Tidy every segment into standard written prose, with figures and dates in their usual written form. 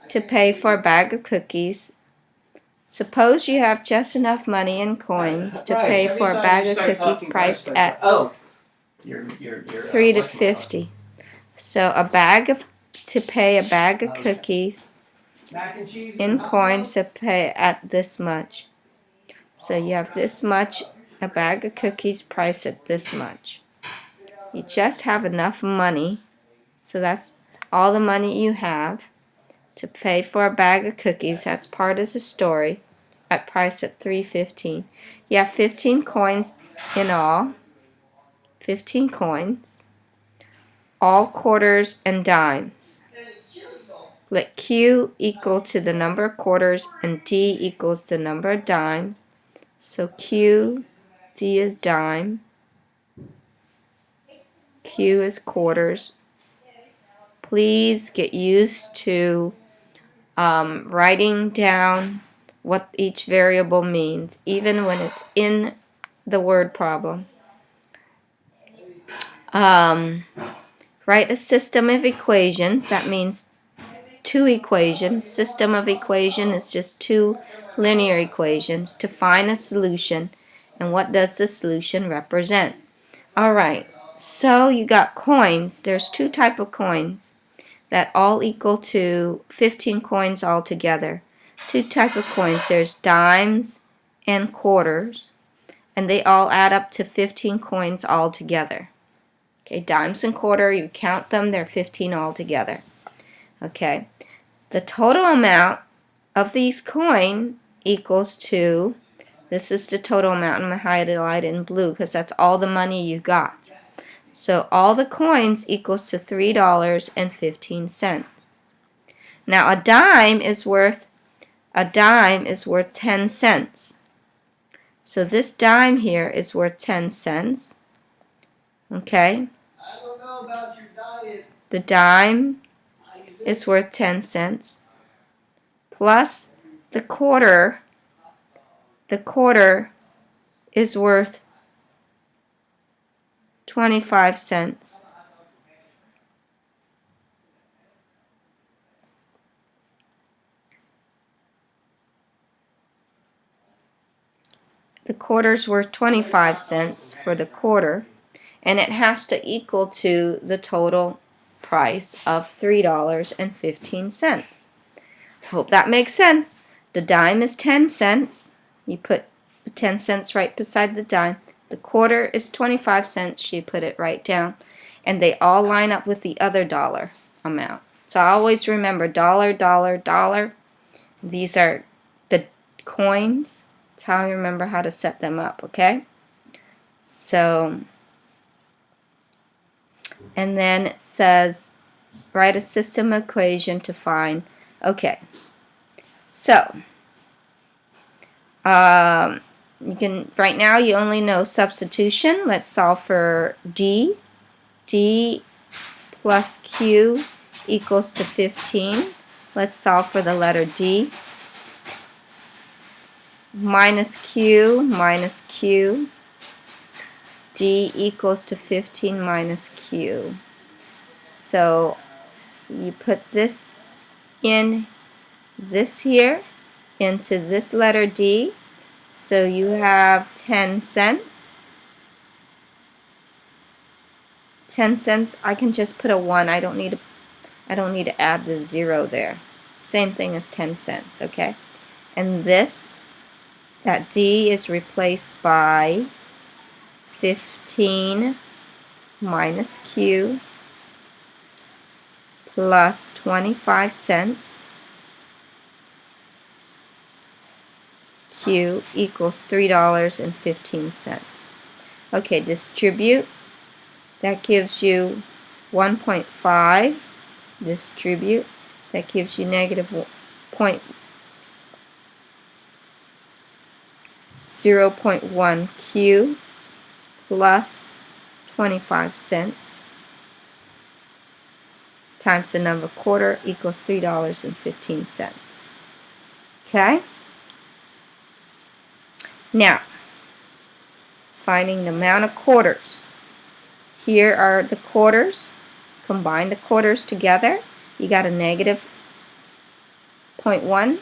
to pay for a bag of cookies. Suppose you have just enough money in coins to pay for a bag of cookies priced at $3 to $50. So to pay a bag of cookies in coins to pay at this much. So you have this much, a bag of cookies priced at this much. You just have enough money, so that's all the money you have to pay for a bag of cookies. That's part of the story. At price at $3.15. You have 15 coins in all. 15 coins. All quarters and dimes. Let Q equal to the number of quarters and D equals the number of dimes. So Q, D is dime. Q is quarters. Please get used to writing down what each variable means, even when it's in the word problem. Write a system of equations. That means two equations. System of equation is just two linear equations to find a solution. And what does the solution represent? Alright, so you got coins. There's two types of coins that all equal to 15 coins altogether. Two types of coins. There's dimes and quarters, and they all add up to 15 coins altogether. Okay, dimes and quarter, you count them, they're 15 altogether. Okay, the total amount of these coins equals to, this is the total amount, I'm going to highlight it in blue because that's all the money you got. So all the coins equals to $3.15. Now a dime is worth 10 cents. So this dime here is worth 10 cents. Okay? I don't know about your diet. The dime is worth 10 cents. Plus the quarter. The quarter is worth 25 cents. The quarter's worth 25 cents for the quarter, and it has to equal to the total price of $3.15. Hope that makes sense. The dime is 10 cents. You put the 10 cents right beside the dime. The quarter is 25 cents. You put it right down. And they all line up with the other dollar amount. So always remember dollar, dollar, dollar. These are the coins. That's how I remember how to set them up, okay? So, and then it says, write a system equation to find, okay. So, you can, right now you only know substitution. Let's solve for D. D plus Q equals to 15. Let's solve for the letter D. Minus Q, D equals to 15 minus Q. So you put this in this here into this letter D. So you have 10 cents. 10 cents, I can just put a 1. I don't need to add the 0 there. Same thing as 10 cents, okay? And that D is replaced by 15 minus Q plus 25 cents. Q equals $3.15. Okay, distribute. That gives you 1.5. Distribute. That gives you negative 0.1 Q plus 25 cents times the number quarter equals $3.15. Okay? Now, finding the amount of quarters. Here are the quarters. Combine the quarters together. You got a negative 0.1.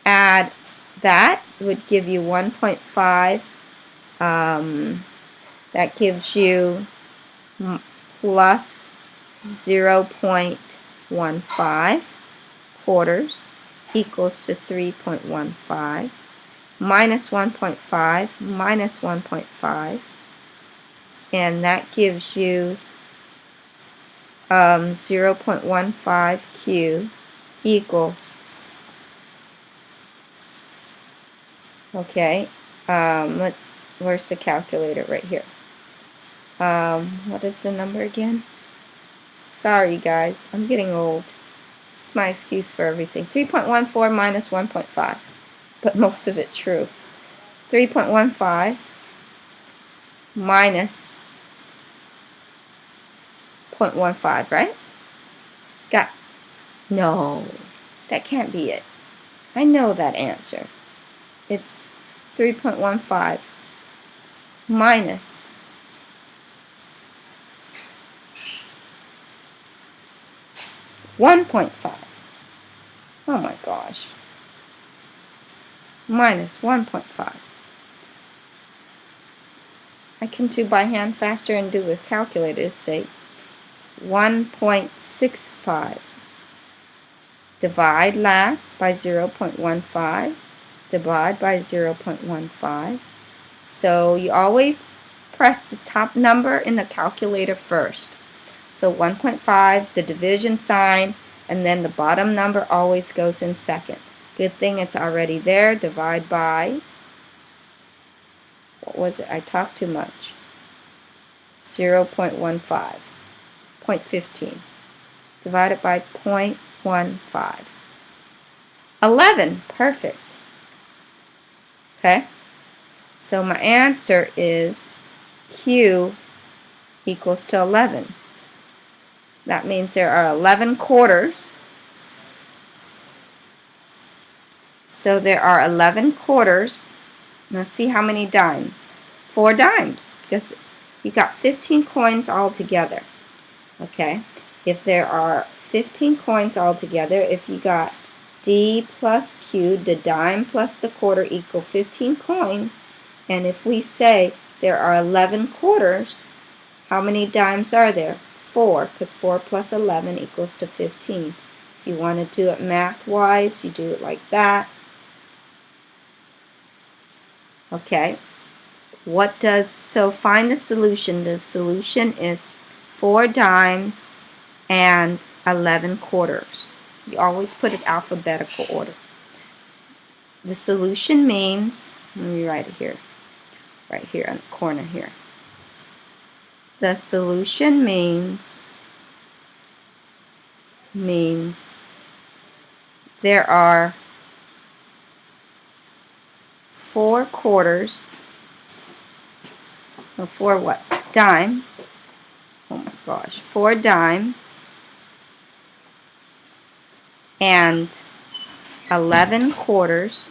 Add that would give you 1.5. That gives you plus 0.15 quarters equals to 3.15. Minus 1.5 minus 1.5, and that gives you 0.15 Q equals, okay, where's the calculator? Right here. What is the number again? Sorry guys, I'm getting old. It's my excuse for everything. 3.14 minus 1.5, but most of it true. 3.15 minus 0.15, right? No, that can't be it. I know that answer. It's 3.15 minus 1.5. Oh my gosh. Minus 1.5. I can do by hand faster and do with calculators. Say 1.65. Divide last by 0.15. Divide by 0.15. So you always press the top number in the calculator first. So 1.5, the division sign, and then the bottom number always goes in second. Good thing it's already there. Divide by, what was it? I talked too much. 0.15, 0.15. Divided by 0.15. 11, perfect. Okay, so my answer is Q equals to 11. That means there are 11 quarters. So there are 11 quarters. Now see how many dimes? 4 dimes, because you got 15 coins all together. Okay, if there are 15 coins all together, if you got D plus Q, the dime plus the quarter equal 15 coins, and if we say there are 11 quarters, how many dimes are there? 4, because 4 plus 11 equals to 15. If you want to do it math-wise, you do it like that. Okay, so find the solution. The solution is 4 dimes and 11 quarters. You always put it alphabetical order. The solution means, let me write it here, right here on the corner here. The solution means there are 4 quarters, or 4 what? Dime. Oh my gosh, 4 dimes and 11 quarters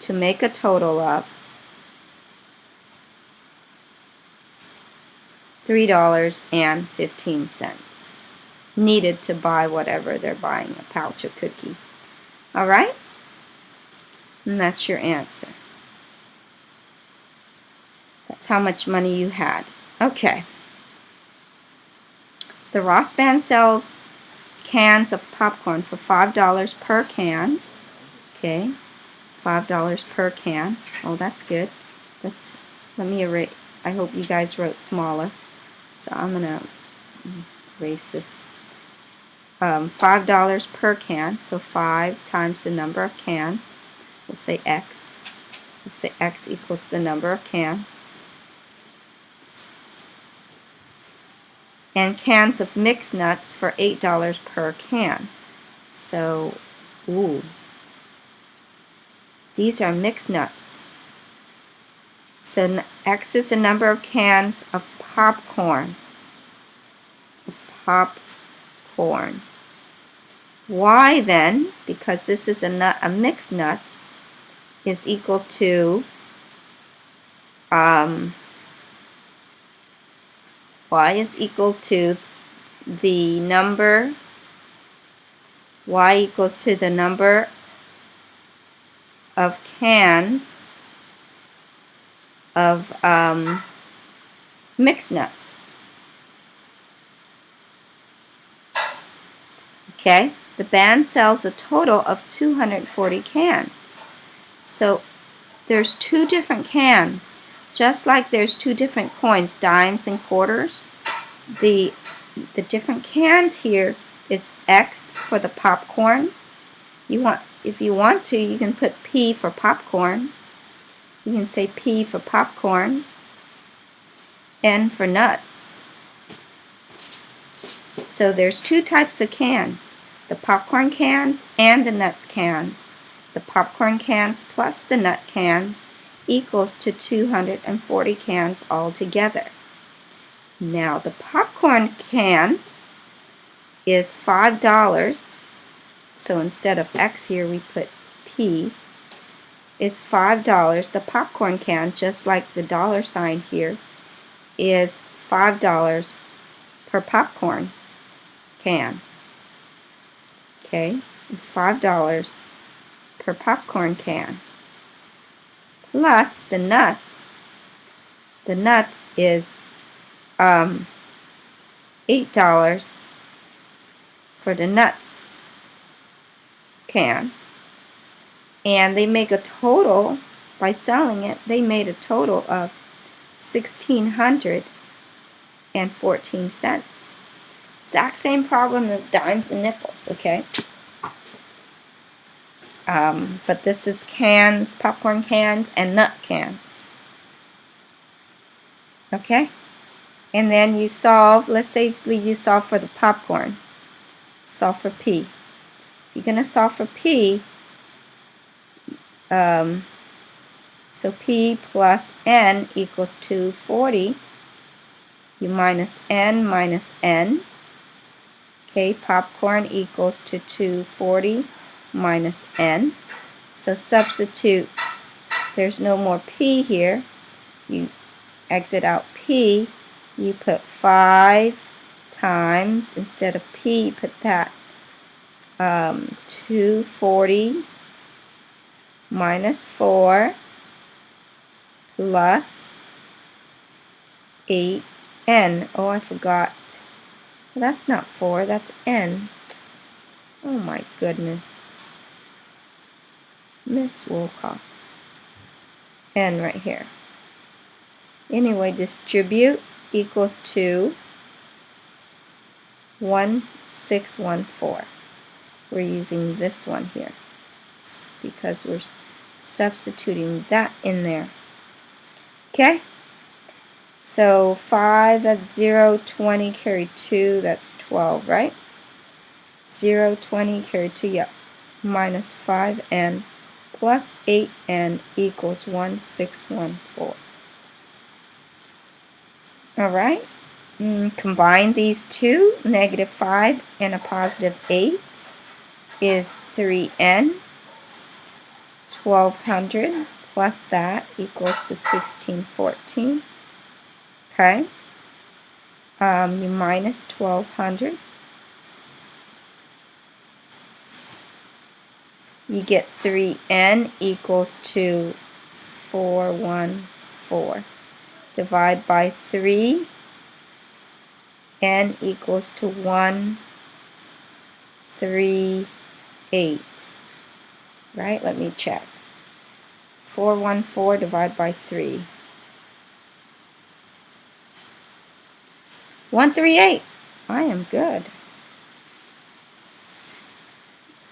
to make a total of $3.15 needed to buy whatever they're buying, a pouch of cookie. Alright? And that's your answer. That's how much money you had. Okay. The Ross Band sells cans of popcorn for $5 per can. Okay. $5 per can. Oh, that's good. Let me erase. I hope you guys wrote smaller. So I'm going to erase this. $5 per can. So 5 times the number of cans. We'll say X. We'll say X equals the number of cans. And cans of mixed nuts for $8 per can. So, ooh. These are mixed nuts. So X is the number of cans of popcorn. Y then, because this is a mixed nuts, is equal to Y is equal to the number Y equals to the number of cans of mixed nuts. Okay, the band sells a total of 240 cans. So there's two different cans, just like there's two different coins, dimes and quarters. The different cans here is X for the popcorn. If you want to, you can put P for popcorn. You can say P for popcorn, N for nuts. So there's two types of cans, the popcorn cans and the nuts cans. The popcorn cans plus the nut cans equals to 240 cans altogether. Now the popcorn can is $5. So instead of X here we put P. Is $5. The popcorn can, just like the dollar sign here, is $5 per popcorn can. Okay, it's $5 per popcorn can. Plus the nuts. The nuts is $8 for the nuts can. And they make a total, by selling it, they made a total of $1,614. Exact same problem as dimes and nickels, okay? But this is cans, popcorn cans, and nut cans. Okay? And then you solve, let's say you solve for the popcorn. Solve for P. You're going to solve for P. So P plus N equals 240. You minus N minus N. Okay, popcorn equals to 240 minus N. So substitute, there's no more P here. You exit out P. You put 5 times, instead of P, you put that 240 minus 4 plus 8N. Oh, I forgot. That's not 4, that's N. Oh my goodness. Miss Wilcox. N right here. Anyway, distribute equals to 1614. We're using this one here because we're substituting that in there. Okay? So 5, that's 0, 20, carry 2, that's 12, right? 0, 20, carry 2, yep. Minus 5N plus 8N equals 1614. Alright? Combine these two, negative 5 and a positive 8 is 3N. 1200 plus that equals to 1614. Okay? You minus 1200. You get 3N equals to 414. Divide by 3. N equals to 138. Right? Let me check. 414 divided by 3. 138. I am good.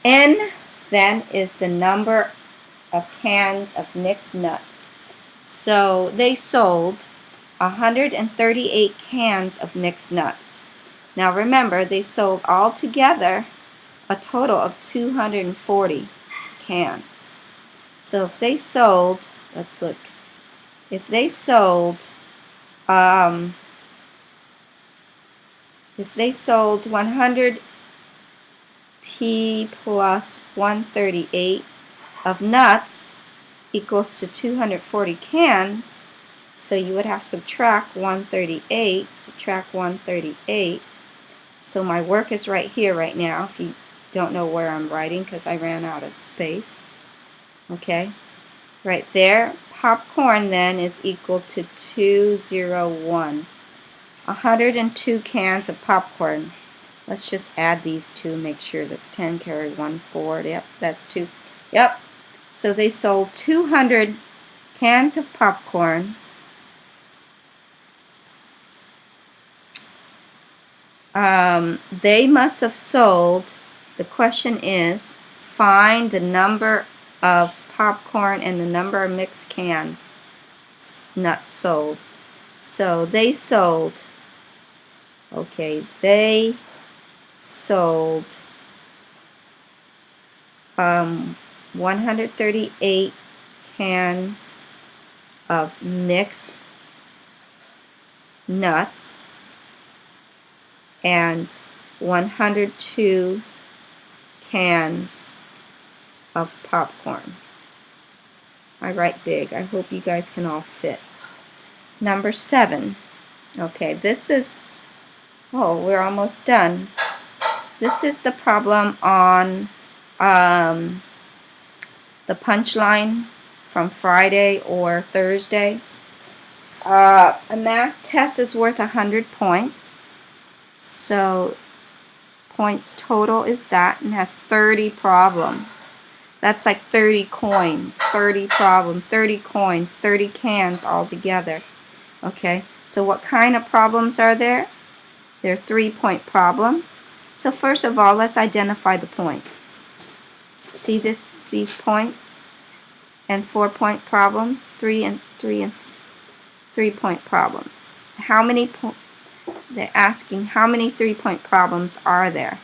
N then is the number of cans of mixed nuts. So they sold 138 cans of mixed nuts. Now remember, they sold all together a total of 240 cans. So if they sold, let's look, if they sold 100 P plus 138 of nuts equals to 240 cans, so you would have to subtract 138, subtract 138. So my work is right here right now. If you don't know where I'm writing because I ran out of space. Okay, right there. Popcorn then is equal to 201. 102 cans of popcorn. Let's just add these two, make sure that's 10 carry 1 4. Yep, that's 2. Yep. So they sold 200 cans of popcorn. They must have sold, the question is, find the number of popcorn and the number of mixed cans nuts sold. So they sold, okay, they sold 138 cans of mixed nuts and 102 cans of popcorn. I write big. I hope you guys can all fit. Number 7. Okay, this is, oh, we're almost done. This is the problem on the punchline from Friday or Thursday. A math test is worth 100 points. So points total is that, and has 30 problems. That's like 30 coins, 30 problems, 30 coins, 30 cans all together. Okay, so what kind of problems are there? They're 3-point problems. So first of all, let's identify the points. See these points? And 4-point problems, 3-point problems. How many they're asking how many 3-point problems are there?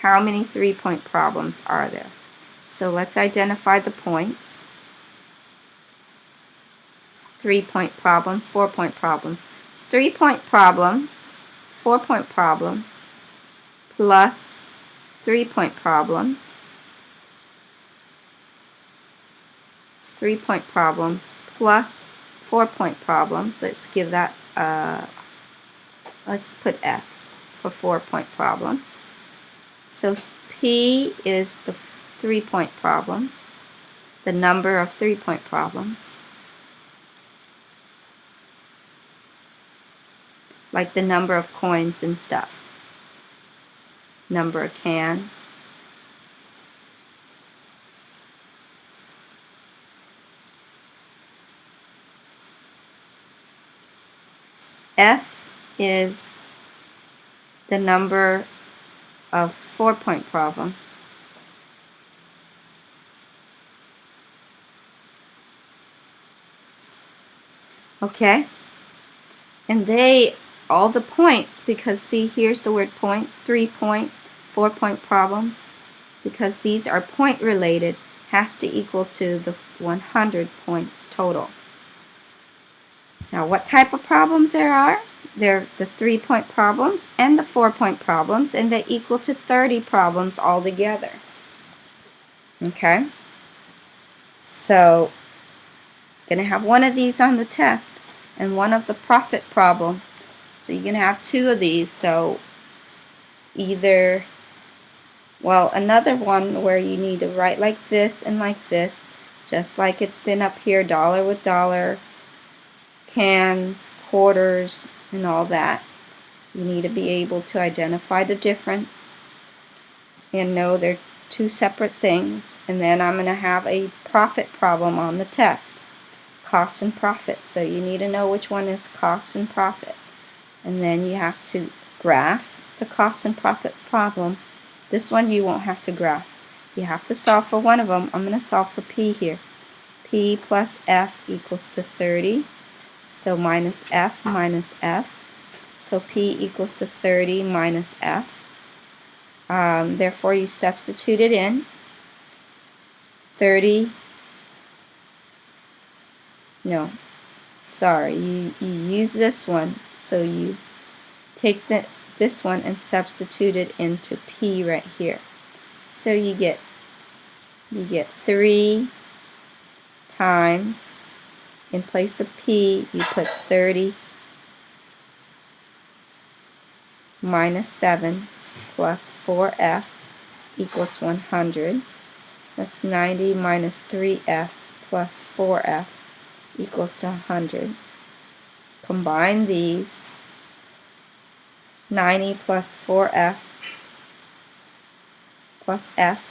How many 3-point problems are there? So let's identify the points. 3-point problems, 4-point problems. 3-point problems, 4-point problems, plus 3-point problems. 3-point problems plus 4-point problems. Let's give that, let's put F for 4-point problems. So P is the 3-point problems, the number of 3-point problems. Like the number of coins and stuff. Number of cans. F is the number of 4-point problems. Okay? And all the points, because see, here's the word points, 3-point, 4-point problems, because these are point related, has to equal to the 100 points total. Now, what type of problems there are? They're the 3-point problems and the 4-point problems, and they equal to 30 problems altogether. Okay? So, going to have one of these on the test and one of the profit problem. So you're going to have 2 of these. So either, well, another one where you need to write like this and like this, just like it's been up here, dollar with dollar, cans, quarters, and all that. You need to be able to identify the difference and know they're 2 separate things. And then I'm going to have a profit problem on the test. Cost and profit. So you need to know which one is cost and profit. And then you have to graph the cost and profit problem. This one you won't have to graph. You have to solve for one of them. I'm going to solve for P here. P plus F equals to 30. So minus F minus F. So P equals to 30 minus F. Therefore you substitute it in. 30. No. Sorry. You use this one. So you take this one and substitute it into P right here. So you get 3 times, in place of P, you put 30 minus 7 plus 4F equals 100. That's 90 minus 3f plus 4f equals to 100. Combine these. 90 plus 4f plus f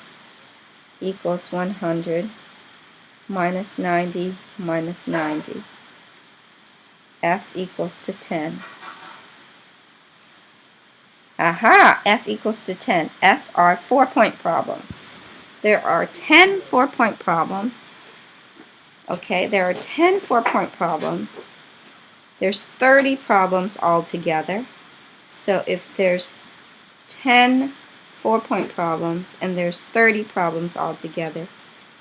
equals 100 minus 90 minus 90. F equals to 10. Aha! F equals to 10. F are 4-point problems. There are 10 4-point problems. Okay, there are 10 4-point problems. There's 30 problems altogether. So if there's 10 4-point problems and there's 30 problems altogether,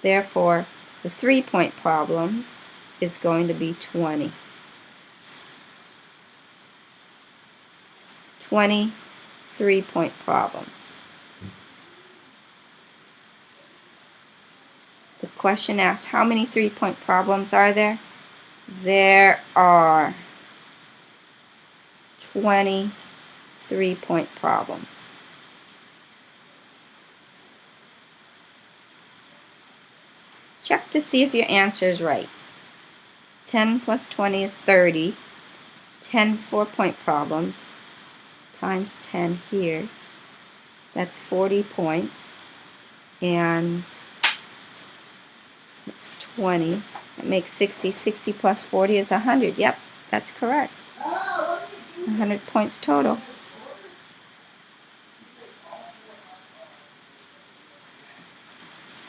therefore the 3-point problems is going to be 20. 20 3-point problems. The question asks, how many 3-point problems are there? There are 20 3-point problems. Check to see if your answer is right. 10 plus 20 is 30. 10 4-point problems times 10 here. That's 40 points. And it's 20. That makes 60. 60 plus 40 is 100. Yep, that's correct. 100 points total.